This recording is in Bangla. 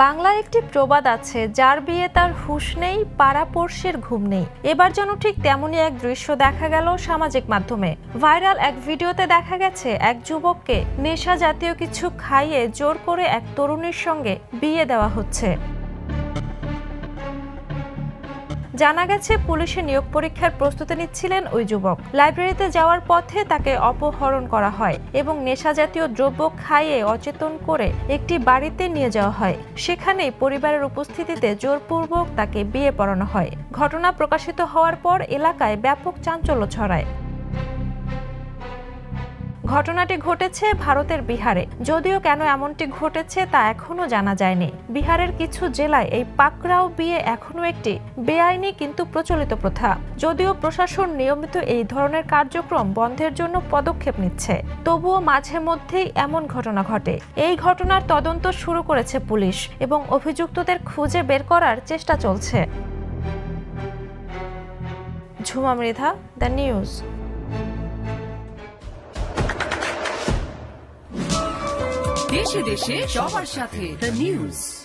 বাংলায় একটি প্রবাদ আছে, যার বিয়ে তার হুঁশ নেই, পাড়াপড়শির ঘুম নেই। এবার যেন ঠিক তেমনই এক দৃশ্য দেখা গেল সামাজিক মাধ্যমে। ভাইরাল এক ভিডিওতে দেখা গেছে এক যুবককে নেশা জাতীয় কিছু খাইয়ে জোর করে এক তরুণীর সঙ্গে বিয়ে দেওয়া হচ্ছে। জানা গেছে, পুলিশের নিয়োগ পরীক্ষার প্রস্তুতি নিচ্ছিলেন ওই যুবক। লাইব্রেরিতে যাওয়ার পথে তাকে অপহরণ করা হয় এবং নেশা জাতীয় দ্রব্য খাইয়ে অচেতন করে একটি বাড়িতে নিয়ে যাওয়া হয়। সেখানেই পরিবারের উপস্থিতিতে জোরপূর্বক তাকে বিয়ে পড়ানো হয়। ঘটনা প্রকাশিত হওয়ার পর এলাকায় ব্যাপক চাঞ্চল্য ছড়ায়। ঘটনাটি ঘটেছে ভারতের বিহারে। যদিও কেন এমনটি ঘটেছে তা এখনো জানা যায়নি। বিহারের কিছু জেলায় এই পাকড়াও বিয়ে এখনো একটি বেআইনি কিন্তু প্রচলিত প্রথা। যদিও প্রশাসন নিয়মিত এই ধরনের কার্যক্রম বন্ধের জন্য পদক্ষেপ নিচ্ছে, তবুও মাঝে মধ্যেই এমন ঘটনা ঘটে। এই ঘটনার তদন্ত শুরু করেছে পুলিশ এবং অভিযুক্তদের খুঁজে বের করার চেষ্টা চলছে। Jhuma Mridha, the news. দেশে দেশে সবার সাথে দ্য নিউজ।